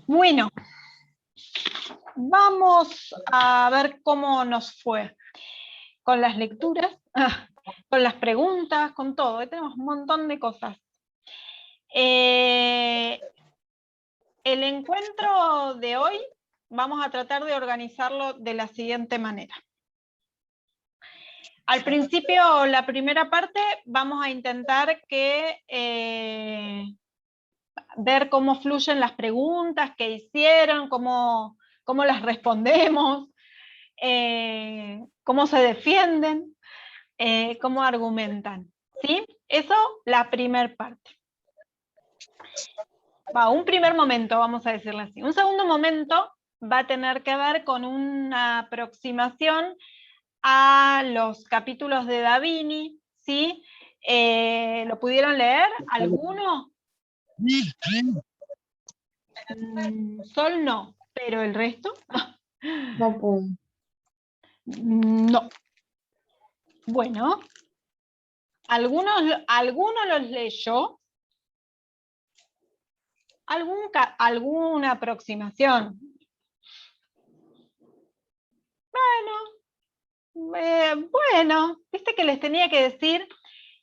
Bueno, vamos a ver cómo nos fue con las lecturas, con las preguntas, con todo. Hoy tenemos un montón de cosas. El encuentro de hoy vamos a tratar de organizarlo de la siguiente manera. Al principio, la primera parte, vamos a intentar ver cómo fluyen las preguntas que hicieron, cómo las respondemos, cómo se defienden, cómo argumentan. ¿Sí? Eso, la primera parte. Un primer momento, vamos a decirlo así. Un segundo momento va a tener que ver con una aproximación a los capítulos de Da Vinci, ¿sí? ¿Lo pudieron leer? ¿Alguno? Sol no, pero el resto. No puedo. No. Bueno, ¿alguno los leyó? ¿Alguna aproximación? Bueno, viste que les tenía que decir,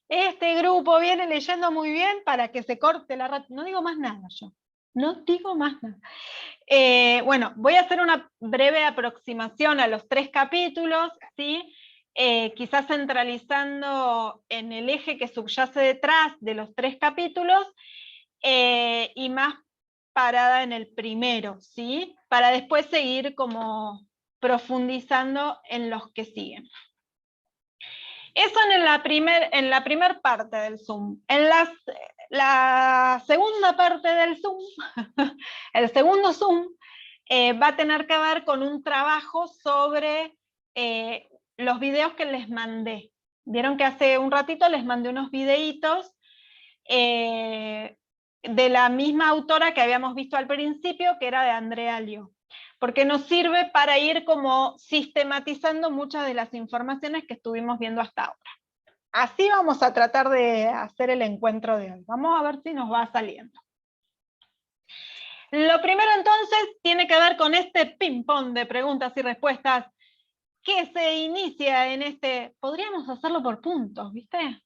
este grupo viene leyendo muy bien para que se corte la rata. No digo más nada yo. No digo más nada. Bueno, voy a hacer una breve aproximación a los 3 capítulos, ¿sí? Quizás centralizando en el eje que subyace detrás de los 3 capítulos y más parada en el primero, ¿sí? Para después seguir como profundizando en los que siguen. Eso en la primer parte del Zoom. En la segunda parte del Zoom, el segundo Zoom, va a tener que ver con un trabajo sobre los videos que les mandé. Vieron que hace un ratito les mandé unos videitos de la misma autora que habíamos visto al principio, que era de Andrea Liu, porque nos sirve para ir como sistematizando muchas de las informaciones que estuvimos viendo hasta ahora. Así vamos a tratar de hacer el encuentro de hoy. Vamos a ver si nos va saliendo. Lo primero entonces tiene que ver con este ping-pong de preguntas y respuestas que se inicia en este... Podríamos hacerlo por puntos, ¿viste?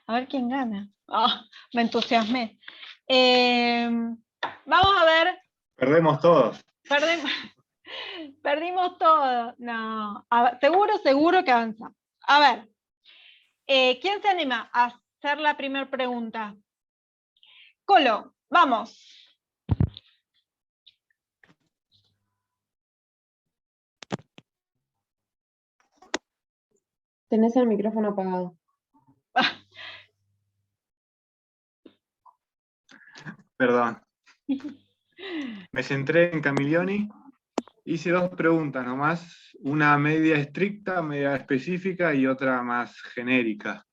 A ver quién gana. Oh, me entusiasmé. Vamos a ver. Perdemos todos. Perdimos todo. No. Seguro que avanzamos. A ver. ¿Quién se anima a hacer la primera pregunta? Colo, vamos. Tenés el micrófono apagado. Perdón. Me centré en Camiglioni. Hice 2 preguntas nomás, una media estricta, media específica y otra más genérica.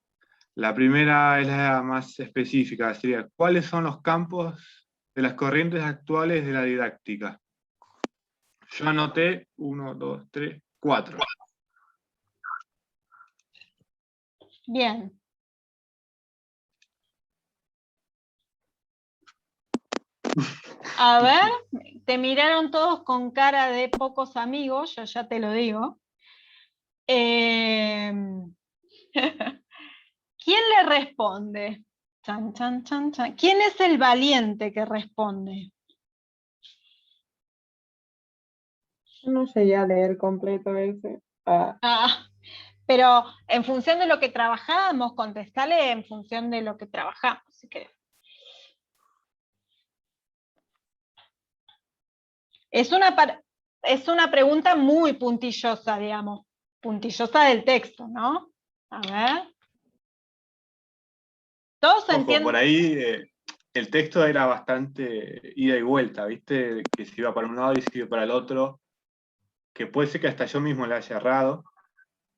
La primera es la más específica, sería, ¿cuáles son los campos de las corrientes actuales de la didáctica? Yo anoté 1, 2, 3, 4. Bien. A ver, te miraron todos con cara de pocos amigos, yo ya te lo digo. ¿Quién le responde? Chan, chan, chan, chan. ¿Quién es el valiente que responde? Yo no llegué a leer completo ese. Pero en función de lo que trabajamos, contestale en función de lo que trabajamos, si querés. Es una pregunta muy puntillosa, digamos. Puntillosa del texto, ¿no? A ver. Todos entienden. Por ahí el texto era bastante ida y vuelta, ¿viste? Que se iba para un lado y se iba para el otro. Que puede ser que hasta yo mismo le haya errado,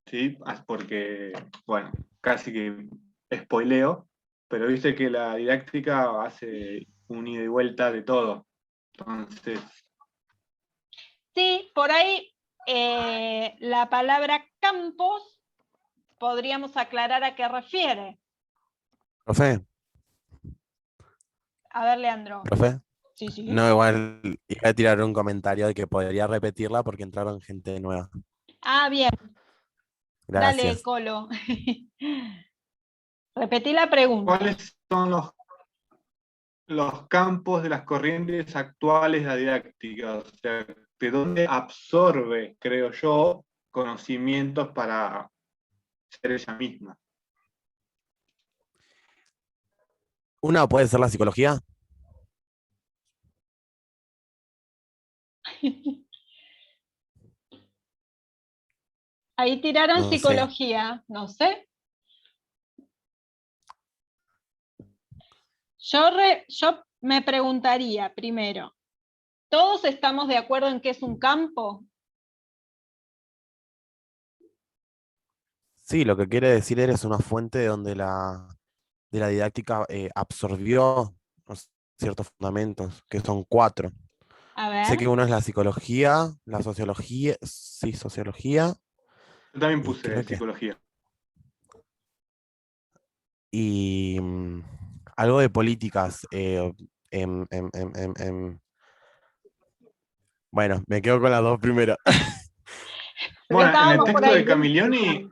¿sí? Porque, bueno, casi que spoileo, pero viste que la didáctica hace un ida y vuelta de todo. Entonces... Sí, por ahí la palabra campos podríamos aclarar a qué refiere. Profe. A ver, Leandro. Profe. Sí, sí. No, igual iba a tirar un comentario de que podría repetirla porque entraron gente nueva. Ah, bien. Dale, Gracias. Colo. Repetí la pregunta. ¿Cuáles son los campos de las corrientes actuales de la didáctica? O sea, ¿de dónde absorbe, creo yo, conocimientos para ser ella misma? Una puede ser la psicología. Ahí tiraron No sé. psicología, no sé. Yo me preguntaría primero, ¿todos estamos de acuerdo en que es un campo? Sí, lo que quiere decir es una fuente de donde de la didáctica absorbió ciertos fundamentos, que son 4. A Sé ver. que uno es la psicología, la sociología, sí, sociología, Yo también y puse creo que psicología. y algo de políticas. Bueno, me quedo con las 2 primeras. Porque Bueno, en el estábamos por texto ahí. de Camilioni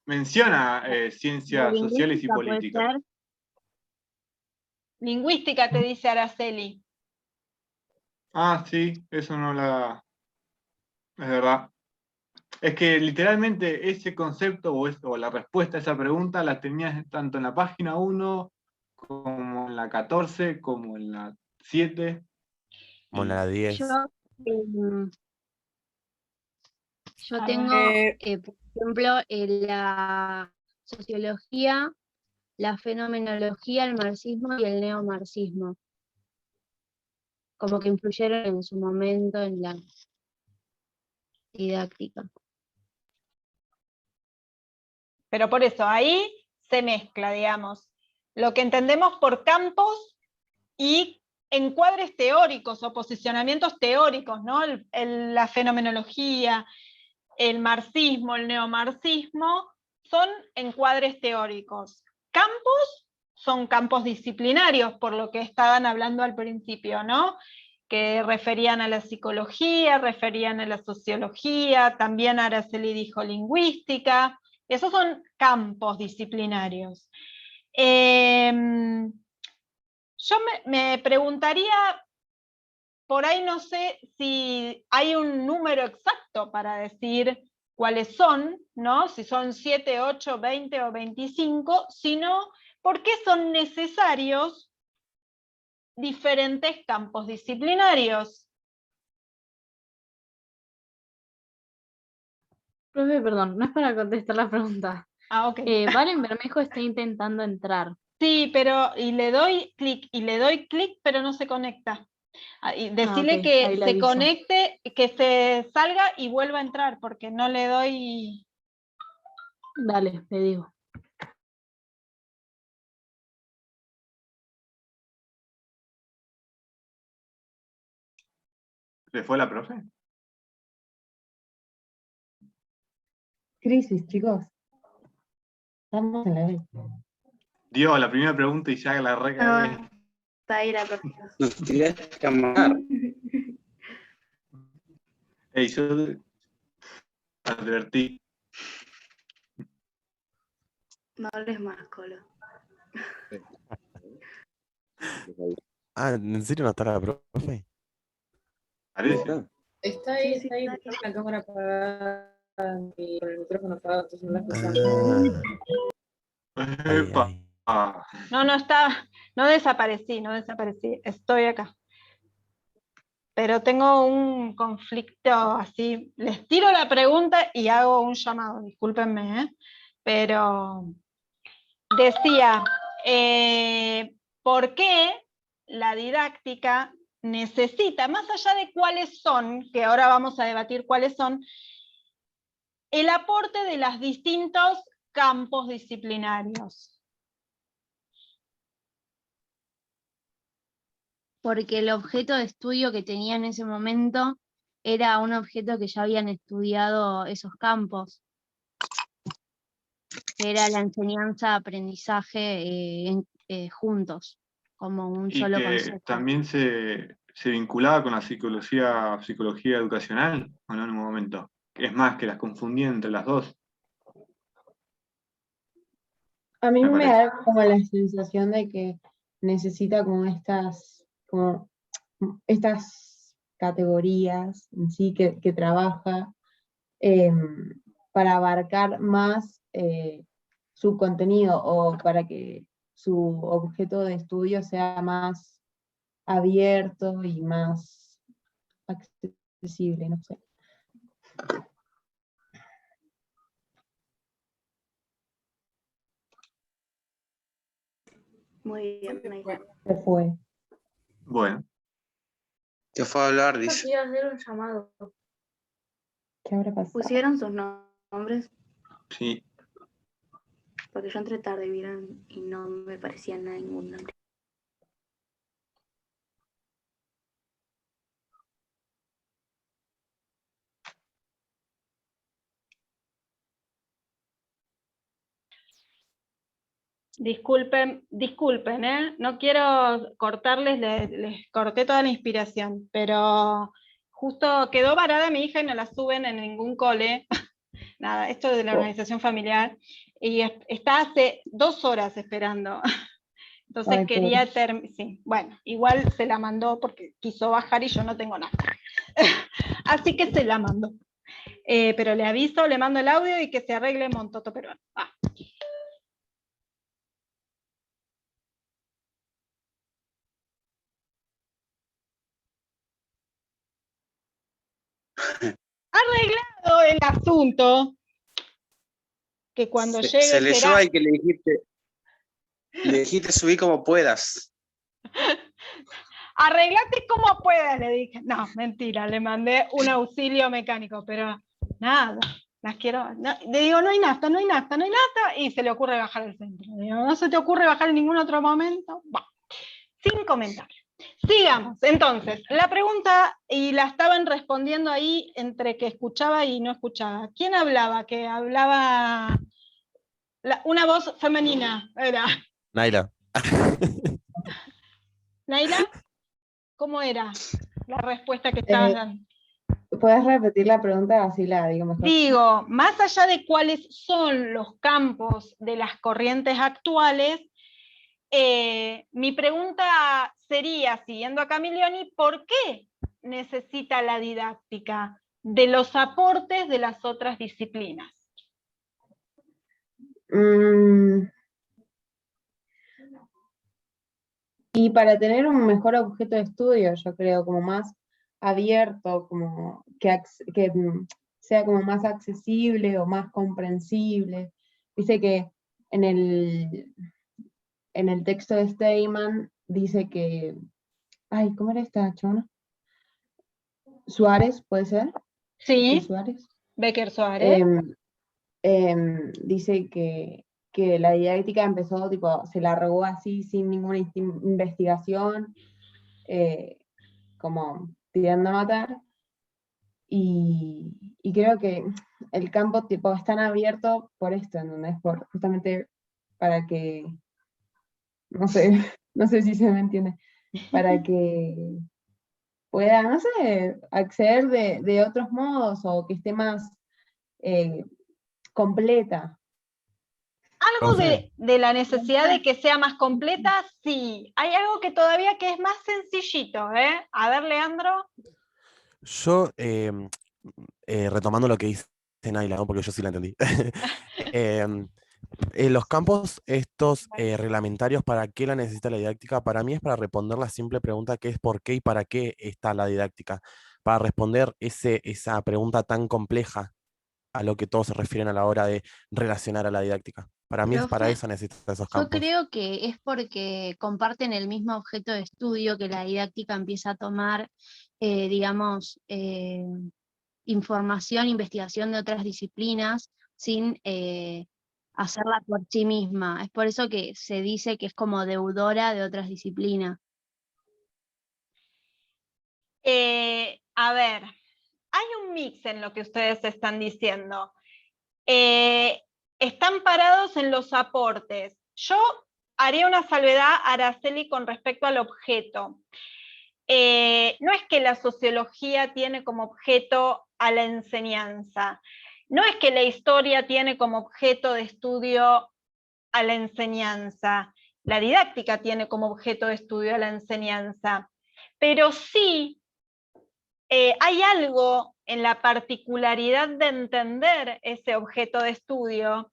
menciona De ciencias sociales y lingüística puede políticas. ser. Lingüística, te dice Araceli. Ah, sí, eso no la... Es verdad. Es que literalmente ese concepto o la respuesta a esa pregunta la tenías tanto en la página 1 como en la 14 como en la 7. Como la Y 10. Yo, yo A tengo, ver. por ejemplo, la sociología, la fenomenología, el marxismo y el neomarxismo, como que influyeron en su momento en la didáctica. Pero por eso, ahí se mezcla, digamos, lo que entendemos por campos y encuadres teóricos o posicionamientos teóricos, ¿no? La fenomenología, el marxismo, el neomarxismo, son encuadres teóricos. Campos son campos disciplinarios, por lo que estaban hablando al principio, ¿no? Que referían a la psicología, referían a la sociología, también Araceli dijo lingüística. Esos son campos disciplinarios. Yo me preguntaría, por ahí no sé si hay un número exacto para decir cuáles son, ¿no? Si son 7, 8, 20 o 25, sino por qué son necesarios diferentes campos disciplinarios. Profe, perdón, no es para contestar la pregunta. Ah, ok. Valen Bermejo está intentando entrar. Sí, pero y le doy clic, pero no se conecta. Y decirle ok, que ahí le se aviso. conecte, que se salga y vuelva a entrar, porque no le doy. Dale, le digo. ¿le fue la profe? Crisis, chicos. Estamos en la vez. Dio la primera pregunta y ya la recagué. Está ahí la profesora. Nos querías llamar. Ey, yo advertí. No hables más, Colo. Ah, ¿en serio no está la profe? Parece. Está ahí, está ahí. Está con la cámara apagada y con el micrófono apagado, entonces no la escuchamos. Ay, Epa. ay. No está, no desaparecí, estoy acá. Pero tengo un conflicto así. Les tiro la pregunta y hago un llamado, discúlpenme, ¿eh? Pero decía, ¿por qué la didáctica necesita, más allá de cuáles son, que ahora vamos a debatir cuáles son, el aporte de los distintos campos disciplinarios? Porque el objeto de estudio que tenía en ese momento era un objeto que ya habían estudiado esos campos, que era la enseñanza-aprendizaje juntos, como un Y solo que concepto. también se se vinculaba con la psicología educacional, ¿o no en un momento? Es más, que las confundía entre las dos. A mí Me me parece. da como la sensación de que necesita como estas categorías en sí que trabaja para abarcar más su contenido o para que su objeto de estudio sea más abierto y más accesible, no sé. Muy bien, Naila. Se fue. Bueno, Te fue a hablar, Yo dice. quiero hacer un llamado. ¿Qué habrá pasado? ¿Pusieron sus nombres? sí. Porque yo entré tarde, vieron, y no me parecía ningún nombre. Disculpen, ¿eh? No quiero cortarles, les corté toda la inspiración, pero justo quedó varada mi hija y no la suben en ningún cole. Nada, esto de la organización familiar. Y está hace 2 horas esperando. Entonces Ay, quería sí, bueno, igual se la mandó porque quiso bajar y yo no tengo nada. Así que se la mandó. Pero le aviso, le mando el audio y que se arregle Montoto Peruano. Arreglado el asunto, que cuando Se llegue leyó será... al que le dijiste subir como puedas. Arreglate como puedas, le dije. No, mentira, le mandé un auxilio mecánico, pero nada, las quiero. No, le digo, no hay nafta, y se le ocurre bajar al centro. Le digo, ¿no se te ocurre bajar en ningún otro momento? Bah, sin comentarios. Sigamos, entonces, la pregunta, y la estaban respondiendo ahí entre que escuchaba y no escuchaba. ¿Quién hablaba? Que hablaba una voz femenina, era. Naila. ¿Naila? ¿Cómo era la respuesta que estabas dando? ¿Puedes repetir la pregunta? Así la digo mejor. Digo, más allá de cuáles son los campos de las corrientes actuales, mi pregunta sería, siguiendo a Camillioni, ¿por qué necesita la didáctica de los aportes de las otras disciplinas? Y para tener un mejor objeto de estudio, yo creo, como más abierto, como que sea como más accesible o más comprensible. Dice que en el texto de Steinman dice que, ay, ¿cómo era esta chona? Suárez, ¿puede ser? Sí, Suárez. Becker Suárez. Dice que la didáctica empezó, tipo, se largó así sin ninguna investigación, como tirando a matar, y creo que el campo tipo es tan abierto por esto, ¿entendés? Justamente para que, no sé, no sé si se me entiende, para que pueda, no sé, acceder de otros modos o que esté más completa. Algo de la necesidad de que sea más completa, sí. Hay algo que todavía que es más sencillito, ¿eh? A ver, Leandro. Yo, retomando lo que dice Naila, ¿no? Porque yo sí la entendí. Los campos estos reglamentarios, ¿para qué la necesita la didáctica? Para mí es para responder la simple pregunta que es ¿por qué y para qué está la didáctica? Para responder esa pregunta tan compleja a lo que todos se refieren a la hora de relacionar a la didáctica. Para mí es para Profe, eso necesita esos yo campos. creo que es porque comparten el mismo objeto de estudio que la didáctica empieza a tomar, digamos, información, investigación de otras disciplinas sin hacerla por sí misma. Es por eso que se dice que es como deudora de otras disciplinas. A ver, hay un mix en lo que ustedes están diciendo. Están parados en los aportes. Yo haría una salvedad, Araceli, con respecto al objeto. no es que la sociología tiene como objeto a la enseñanza, no es que la historia tiene como objeto de estudio a la enseñanza, la didáctica tiene como objeto de estudio a la enseñanza, pero sí hay algo en la particularidad de entender ese objeto de estudio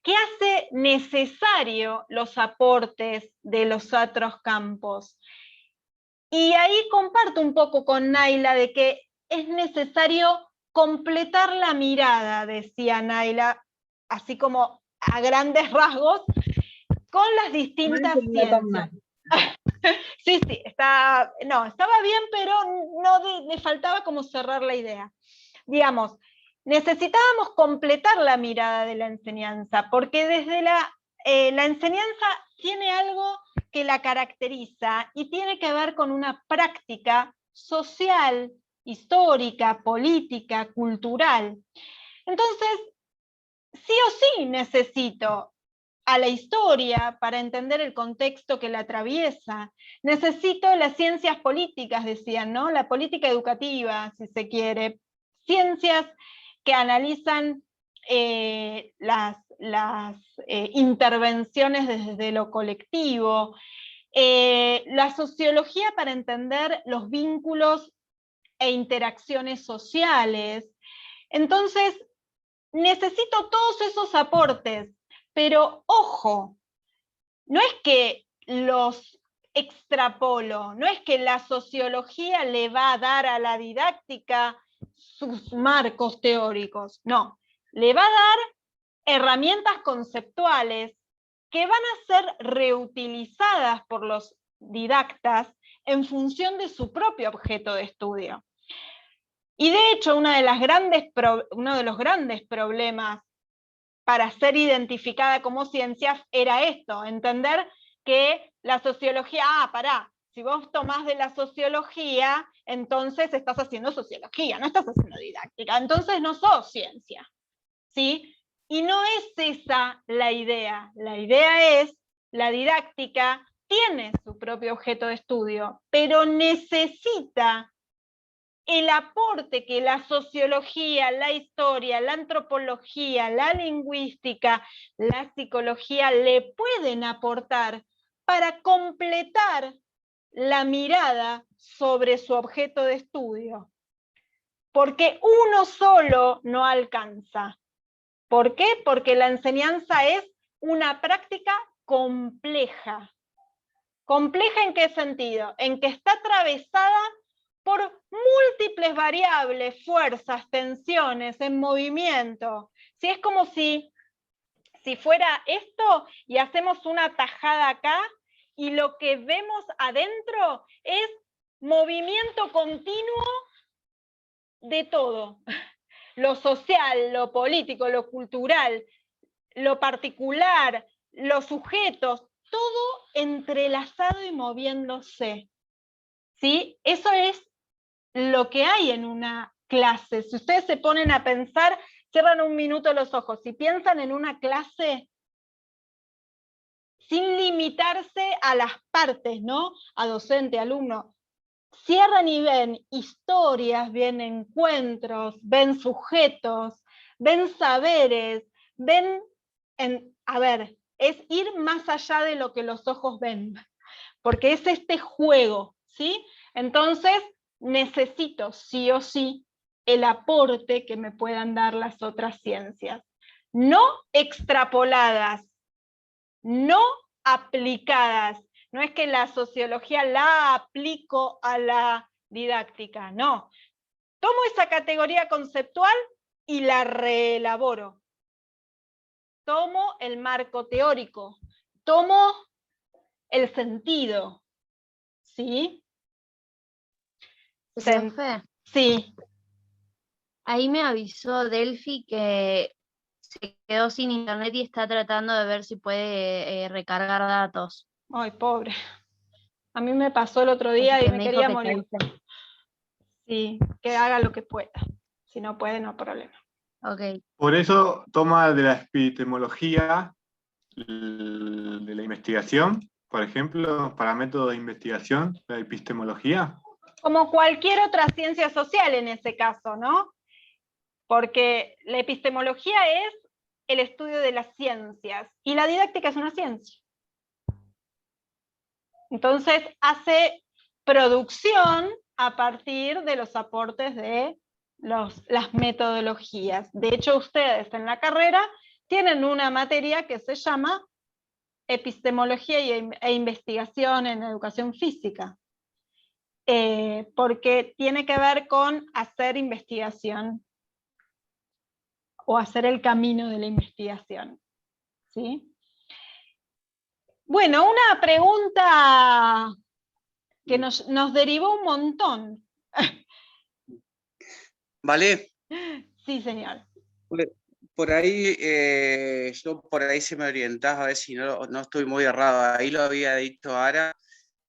que hace necesario los aportes de los otros campos. Y ahí comparto un poco con Naila de que es necesario completar la mirada, decía Naila, así como a grandes rasgos, con las distintas ciencias. Sí, estaba bien, pero me faltaba como cerrar la idea. Digamos, necesitábamos completar la mirada de la enseñanza, porque desde la enseñanza tiene algo que la caracteriza y tiene que ver con una práctica social, histórica, política, cultural. Entonces, sí o sí necesito a la historia para entender el contexto que la atraviesa. Necesito las ciencias políticas, decían, ¿no? La política educativa, si se quiere. Ciencias que analizan las intervenciones desde lo colectivo. La sociología para entender los vínculos e interacciones sociales. Entonces, necesito todos esos aportes. Pero ojo, no es que los extrapolo, no es que la sociología le va a dar a la didáctica sus marcos teóricos, no, le va a dar herramientas conceptuales que van a ser reutilizadas por los didactas en función de su propio objeto de estudio. Y de hecho, uno de los grandes problemas para ser identificada como ciencia era esto, entender que la sociología, si vos tomás de la sociología, entonces estás haciendo sociología, no estás haciendo didáctica, entonces no sos ciencia, ¿sí? Y no es esa la idea es, la didáctica tiene su propio objeto de estudio, pero necesita el aporte que la sociología, la historia, la antropología, la lingüística, la psicología le pueden aportar para completar la mirada sobre su objeto de estudio. Porque uno solo no alcanza. ¿Por qué? Porque la enseñanza es una práctica compleja. ¿Compleja en qué sentido? En que está atravesada por múltiples variables, fuerzas, tensiones, en movimiento. ¿Sí? Es como si fuera esto y hacemos una tajada acá y lo que vemos adentro es movimiento continuo de todo. Lo social, lo político, lo cultural, lo particular, los sujetos, todo entrelazado y moviéndose. ¿Sí? Eso es lo que hay en una clase. Si ustedes se ponen a pensar, cierran un minuto los ojos, si piensan en una clase sin limitarse a las partes, ¿no? A docente, alumno, cierran y ven historias, ven encuentros, ven sujetos, ven saberes, ven, es ir más allá de lo que los ojos ven, porque es este juego, ¿sí? Entonces, necesito sí o sí el aporte que me puedan dar las otras ciencias. No extrapoladas, no aplicadas. No es que la sociología la aplico a la didáctica, no. Tomo esa categoría conceptual y la reelaboro. Tomo el marco teórico, tomo el sentido, ¿sí? Profe, Sí. ahí me avisó Delphi que se quedó sin internet y está tratando de ver si puede recargar datos. Ay, pobre. A mí me pasó el otro Así día y que me me quería dijo que te morir. avise. Sí, que haga lo que pueda. Si no puede, no hay problema. Ok. Por eso toma de la epistemología, de la investigación, por ejemplo, para métodos de investigación, la epistemología. Como cualquier otra ciencia social en ese caso, ¿no? Porque la epistemología es el estudio de las ciencias y la didáctica es una ciencia. Entonces hace producción a partir de los aportes de las metodologías. De hecho, ustedes en la carrera tienen una materia que se llama epistemología e investigación en educación física, porque tiene que ver con hacer investigación o hacer el camino de la investigación. ¿Sí? Bueno, una pregunta que nos derivó un montón. ¿Vale? Sí, señor. Por ahí, yo por ahí se me orientaba, a ver si no estoy muy errado. Ahí lo había dicho Ara,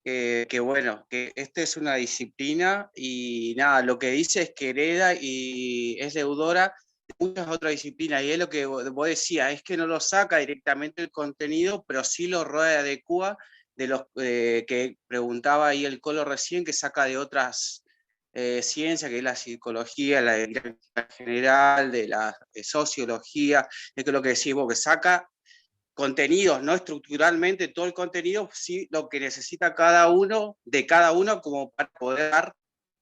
que bueno, que esta es una disciplina y nada, lo que dice es que hereda y es deudora de muchas otras disciplinas. Y es lo que vos decías, es que no lo saca directamente el contenido, pero sí lo readecúa de los que preguntaba ahí el Colo recién, que saca de otras ciencia, que es la psicología, la didáctica general, de la sociología, es que lo que decís vos, que saca contenidos, no estructuralmente todo el contenido, sí lo que necesita cada uno, de cada uno, como para poder dar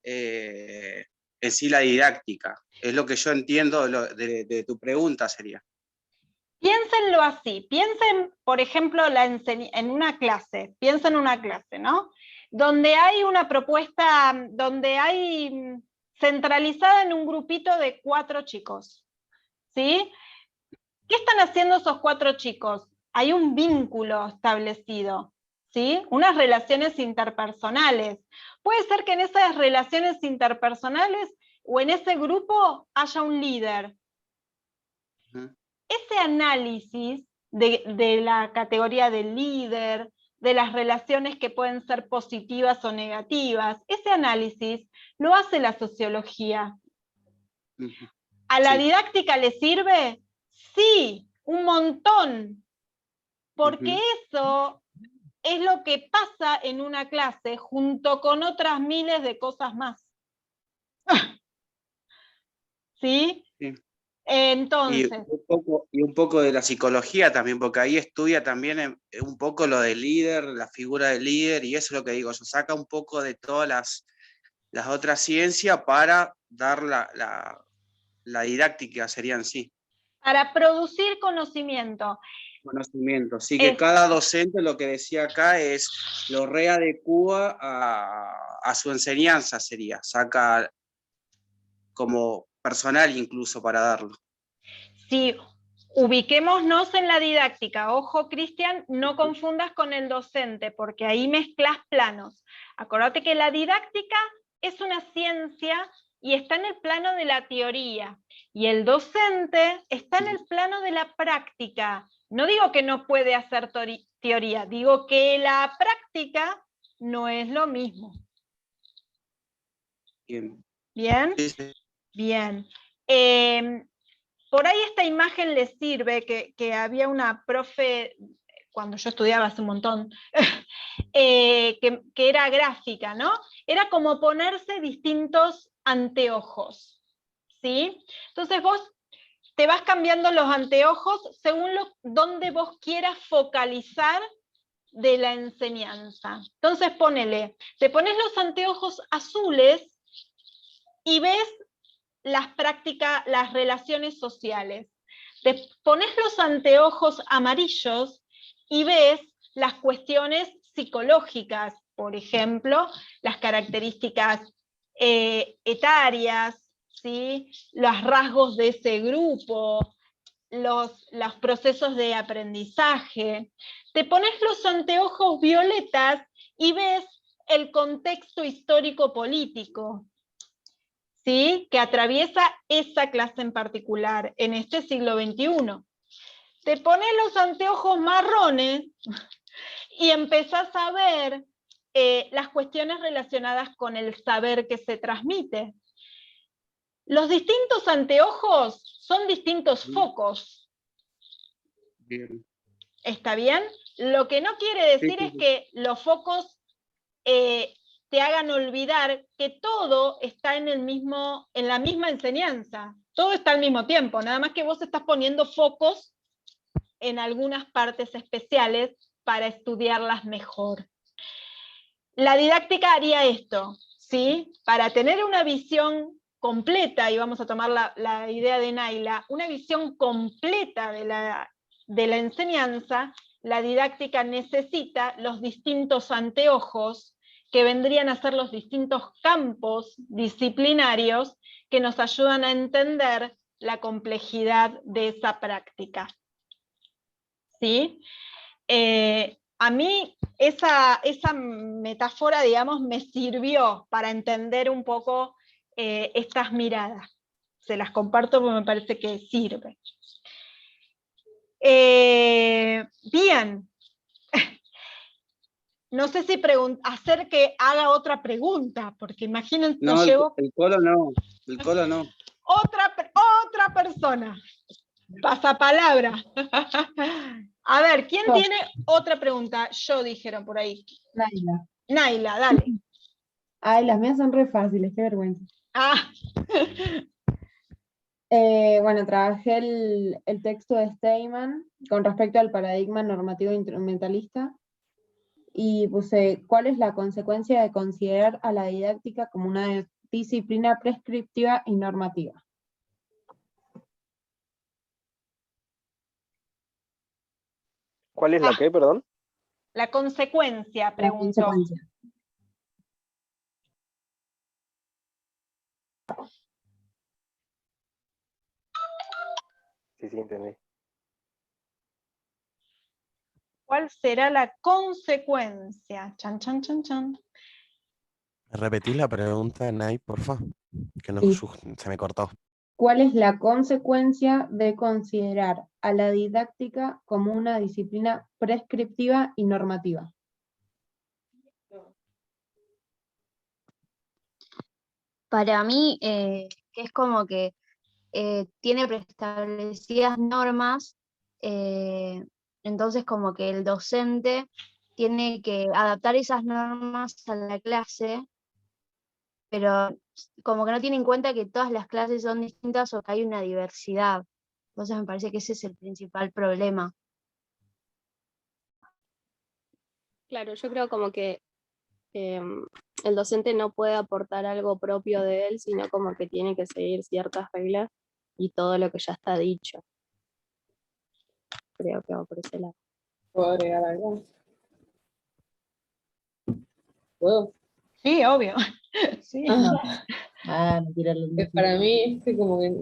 en sí la didáctica. Es lo que yo entiendo de tu pregunta, sería. Piénsenlo así, piensen, por ejemplo, en una clase, piensen en una clase, ¿no? Donde hay una propuesta, donde hay centralizada en un grupito de 4 chicos, ¿sí? ¿Qué están haciendo esos 4 chicos? Hay un vínculo establecido, ¿sí? Unas relaciones interpersonales. Puede ser que en esas relaciones interpersonales o en ese grupo haya un líder. Ese análisis de la categoría del líder, de las relaciones que pueden ser positivas o negativas, ese análisis lo hace la sociología. ¿A la didáctica le sirve? Sí, un montón, porque eso es lo que pasa en una clase junto con otras miles de cosas más. ¿Sí? Sí. Entonces. Y un poco de la psicología también, porque ahí estudia también un poco lo del líder, la figura del líder, y eso es lo que digo, se saca un poco de todas las otras ciencias para dar la didáctica, sería en sí. Para producir conocimiento. Conocimiento, sí, que cada docente, lo que decía acá, lo readecúa a su enseñanza, sería, saca como personal incluso para darlo. Sí, ubiquémonos en la didáctica. Ojo, Cristian, no confundas con el docente, porque ahí mezclas planos. Acordate que la didáctica es una ciencia y está en el plano de la teoría, y el docente está en el plano de la práctica. No digo que no puede hacer teoría, digo que la práctica no es lo mismo. Bien. ¿Bien? Sí, sí. Bien. Por ahí esta imagen les sirve, que había una profe, cuando yo estudiaba hace un montón, que era gráfica, ¿no? Era como ponerse distintos anteojos, ¿sí? Entonces vos te vas cambiando los anteojos según donde vos quieras focalizar de la enseñanza. Entonces te pones los anteojos azules y ves las prácticas, las relaciones sociales. Te pones los anteojos amarillos y ves las cuestiones psicológicas, por ejemplo, las características etarias, ¿sí? Los rasgos de ese grupo, los procesos de aprendizaje. Te pones los anteojos violetas y ves el contexto histórico-político, ¿sí? Que atraviesa esa clase en particular, en este siglo XXI. Te pones los anteojos marrones y empezás a ver las cuestiones relacionadas con el saber que se transmite. Los distintos anteojos son distintos focos. Bien. ¿Está bien? Lo que no quiere decir es que los focos te hagan olvidar que todo está en la misma enseñanza. Todo está al mismo tiempo, nada más que vos estás poniendo focos en algunas partes especiales para estudiarlas mejor. La didáctica haría esto, ¿sí? Para tener una visión completa, y vamos a tomar la idea de Naila, una visión completa de la enseñanza, la didáctica necesita los distintos anteojos que vendrían a ser los distintos campos disciplinarios que nos ayudan a entender la complejidad de esa práctica. ¿Sí? A mí esa metáfora, digamos, me sirvió para entender un poco estas miradas. Se las comparto porque me parece que sirve. Bien. No sé si hacer que haga otra pregunta, porque imagínense, No, el colo no. El colo no. Otra persona. Pasapalabra. A ver, ¿quién tiene otra pregunta? Yo, dijeron por ahí. Naila. Naila, dale. Ay, las mías son re fáciles, qué vergüenza. Ah. Bueno, trabajé el texto de Steinman con respecto al paradigma normativo instrumentalista y puse, ¿cuál es la consecuencia de considerar a la didáctica como una disciplina prescriptiva y normativa? ¿Cuál es la qué, perdón? La consecuencia, pregunto. La consecuencia. Sí, entendí. ¿Cuál será la consecuencia? Chan, chan, chan, chan. ¿Me repetís la pregunta, Nay, porfa? Que no, Sí. se me cortó. ¿Cuál es la consecuencia de considerar a la didáctica como una disciplina prescriptiva y normativa? Para mí, que es como que tiene preestablecidas normas, entonces como que el docente tiene que adaptar esas normas a la clase, pero como que no tiene en cuenta que todas las clases son distintas o que hay una diversidad. Entonces me parece que ese es el principal problema. Claro, yo creo como que el docente no puede aportar algo propio de él, sino como que tiene que seguir ciertas reglas y todo lo que ya está dicho. Creo que va por ese lado. ¿Puedo agregar algo? ¿Puedo? Sí, obvio. Sí. Para mí, como que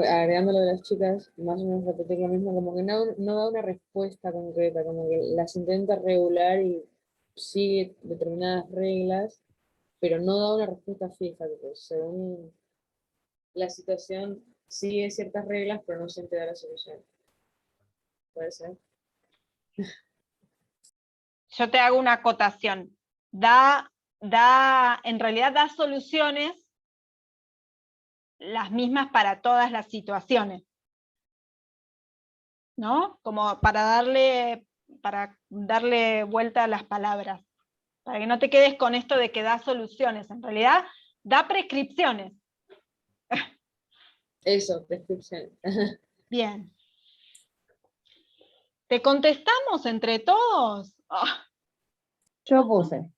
agregando lo de las chicas, más o menos repetir lo mismo, como que no da una respuesta concreta, como que las intenta regular y sigue determinadas reglas, pero no da una respuesta fija, porque según la situación sigue ciertas reglas, pero no siempre da la solución. ¿Puede ser? Yo te hago una acotación. En realidad da soluciones las mismas para todas las situaciones, ¿no? Como para darle vuelta a las palabras, para que no te quedes con esto de que da soluciones, en realidad da prescripciones. Eso, prescripción. Bien. ¿Te contestamos entre todos? Oh. Yo puse,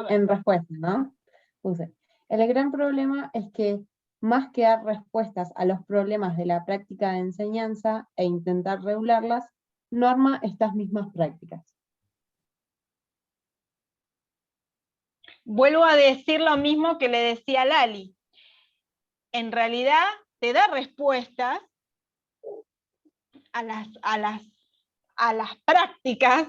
en respuesta, ¿no? Puse, el gran problema es que más que dar respuestas a los problemas de la práctica de enseñanza e intentar regularlas, norma estas mismas prácticas. Vuelvo a decir lo mismo que le decía a Lali. En realidad te da respuestas a las prácticas,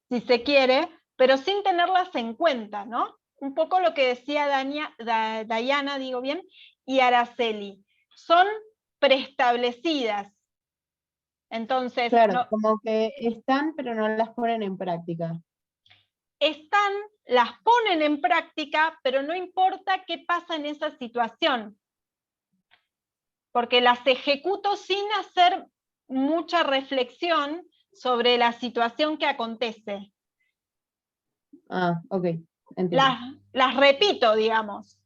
si se quiere, pero sin tenerlas en cuenta, ¿no? Un poco lo que decía Dayana, digo bien, y Araceli. Son preestablecidas. Entonces, claro, como que están, pero no las ponen en práctica. Las ponen en práctica, pero no importa qué pasa en esa situación, porque las ejecuto sin hacer mucha reflexión sobre la situación que acontece. Ah, ok. entiendo. las repito, digamos.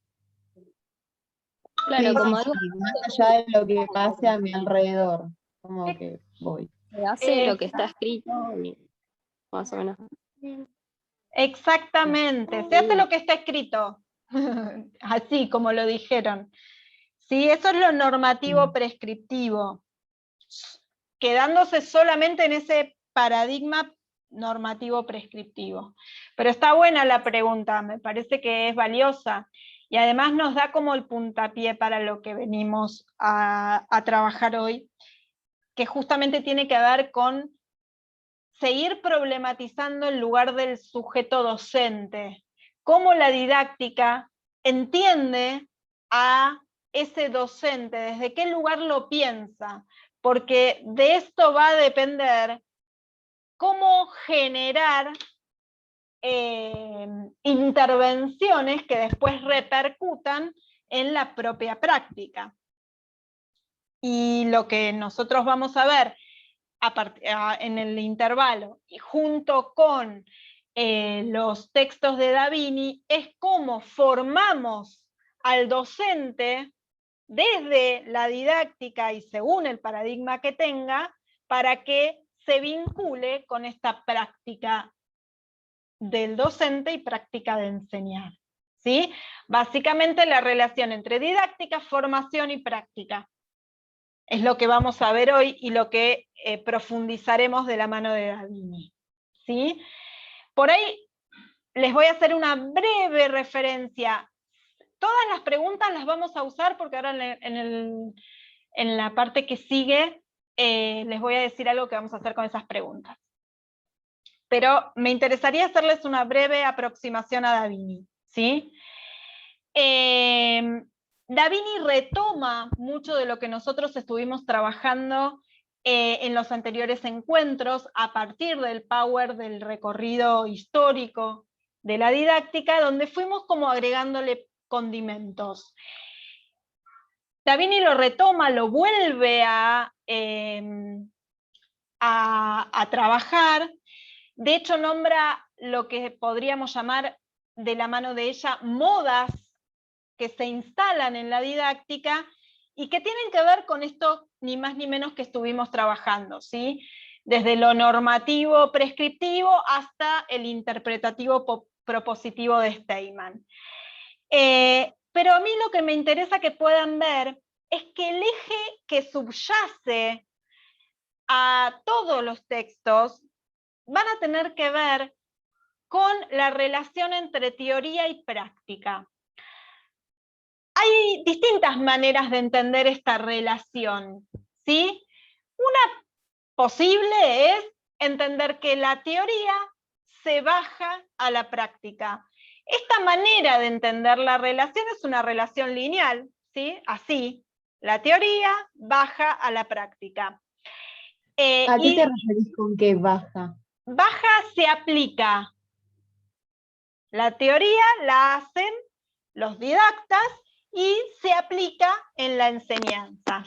Claro, Sí, como sí, algo sí, más allá de lo que pase a mi alrededor, como que voy. que hace lo que está escrito y más o menos. Exactamente, se hace lo que está escrito, así como lo dijeron. ¿Sí? Eso es lo normativo prescriptivo, quedándose solamente en ese paradigma normativo prescriptivo. Pero está buena la pregunta, me parece que es valiosa y además nos da como el puntapié para lo que venimos a trabajar hoy, que justamente tiene que ver con seguir problematizando el lugar del sujeto docente, cómo la didáctica entiende a ese docente, desde qué lugar lo piensa, porque de esto va a depender cómo generar intervenciones que después repercutan en la propia práctica. Y lo que nosotros vamos a ver en el intervalo y junto con los textos de Davini es cómo formamos al docente desde la didáctica y según el paradigma que tenga para que se vincule con esta práctica del docente y práctica de enseñar. ¿Sí? Básicamente la relación entre didáctica, formación y práctica. Es lo que vamos a ver hoy y lo que profundizaremos de la mano de Davini. ¿Sí? Por ahí les voy a hacer una breve referencia. Todas las preguntas las vamos a usar porque ahora en la parte que sigue les voy a decir algo que vamos a hacer con esas preguntas. Pero me interesaría hacerles una breve aproximación a Davini. ¿Sí? Davini retoma mucho de lo que nosotros estuvimos trabajando en los anteriores encuentros a partir del power del recorrido histórico de la didáctica, donde fuimos como agregándole condimentos. Davini lo retoma, lo vuelve a trabajar, de hecho nombra lo que podríamos llamar de la mano de ella modas que se instalan en la didáctica y que tienen que ver con esto ni más ni menos que estuvimos trabajando, ¿sí? Desde lo normativo prescriptivo hasta el interpretativo propositivo de Steinman. Pero a mí lo que me interesa que puedan ver es que el eje que subyace a todos los textos van a tener que ver con la relación entre teoría y práctica. Hay distintas maneras de entender esta relación, ¿sí? Una posible es entender que la teoría se baja a la práctica. Esta manera de entender la relación es una relación lineal, ¿sí? Así, la teoría baja a la práctica. ¿A qué te referís con que baja? Baja se aplica. La teoría la hacen los didactas y se aplica en la enseñanza.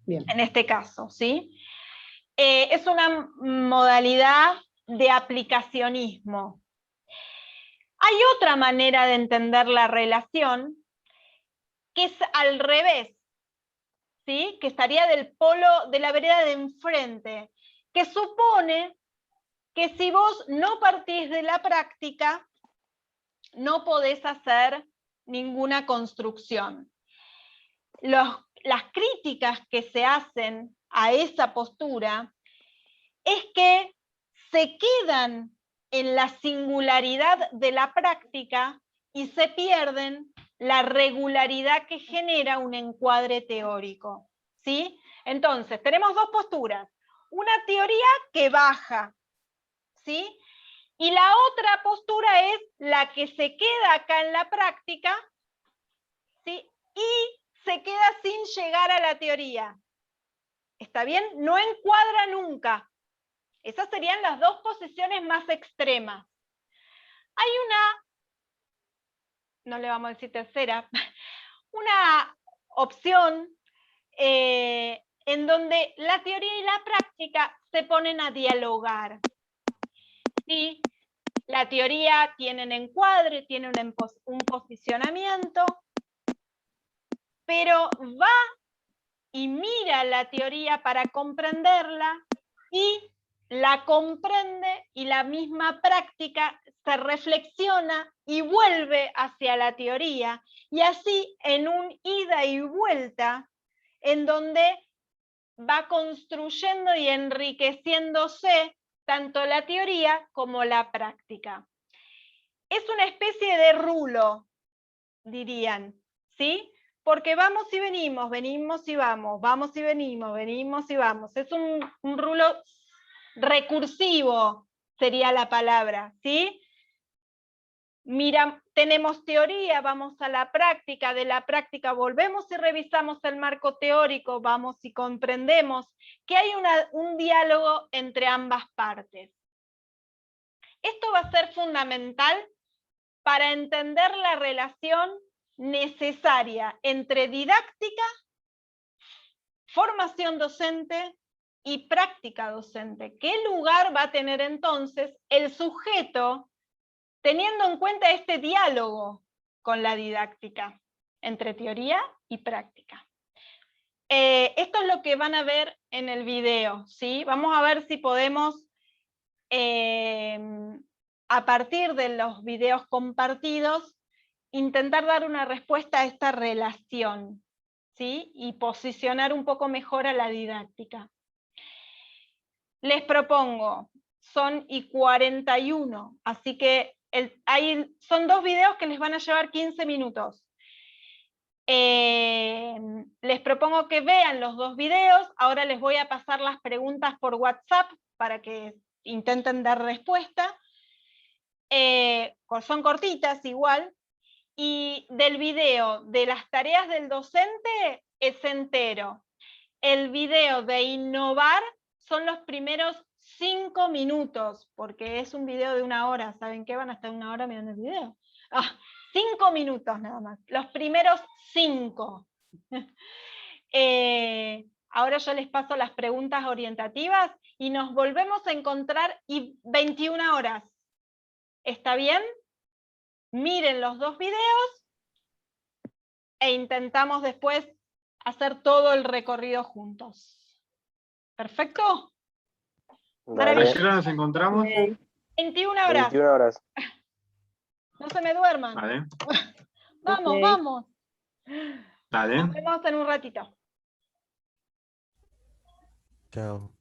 Bien. En este caso, ¿sí? Es una modalidad de aplicacionismo. Hay otra manera de entender la relación que es al revés, ¿sí? Que estaría del polo de la vereda de enfrente, que supone que si vos no partís de la práctica, no podés hacer ninguna construcción. Las críticas que se hacen a esa postura es que se quedan en la singularidad de la práctica y se pierden la regularidad que genera un encuadre teórico. ¿Sí? Entonces, tenemos dos posturas. Una teoría que baja, ¿sí? Y la otra postura es la que se queda acá en la práctica, ¿sí? Y se queda sin llegar a la teoría. ¿Está bien? No encuadra nunca. Esas serían las dos posiciones más extremas. Hay una, no le vamos a decir tercera, una opción en donde la teoría y la práctica se ponen a dialogar. ¿Sí? La teoría tiene un encuadre, tiene un posicionamiento, pero va y mira la teoría para comprenderla y la comprende y la misma práctica se reflexiona y vuelve hacia la teoría, y así en un ida y vuelta en donde va construyendo y enriqueciéndose tanto la teoría como la práctica. Es una especie de rulo, dirían, ¿sí? Porque vamos y venimos, venimos y vamos y venimos y vamos. Es un rulo recursivo, sería la palabra, ¿sí? Mira, tenemos teoría, vamos a la práctica, de la práctica volvemos y revisamos el marco teórico, vamos y comprendemos que hay un diálogo entre ambas partes. Esto va a ser fundamental para entender la relación necesaria entre didáctica, formación docente y práctica docente. ¿Qué lugar va a tener entonces el sujeto teniendo en cuenta este diálogo con la didáctica entre teoría y práctica? Esto es lo que van a ver en el video, ¿sí? Vamos a ver si podemos, a partir de los videos compartidos, intentar dar una respuesta a esta relación, ¿sí? Y posicionar un poco mejor a la didáctica. Les propongo, son y 41, así que son 2 videos que les van a llevar 15 minutos. Les propongo que vean los 2 videos, ahora les voy a pasar las preguntas por WhatsApp para que intenten dar respuesta. Son cortitas igual, y del video de las tareas del docente es entero. El video de innovar son los primeros 5 minutos, porque es un video de 1 hora, ¿saben qué? Van a estar 1 hora mirando el video. 5 minutos nada más, los primeros 5. Ahora yo les paso las preguntas orientativas y nos volvemos a encontrar y 21 horas. ¿Está bien? Miren los 2 videos e intentamos después hacer todo el recorrido juntos. ¿Perfecto? ¿A qué hora nos encontramos? 21 horas. 21 horas. No se me duerman. Vale. Vamos, Ok. vamos. Dale. Nos vemos en un ratito. Chao.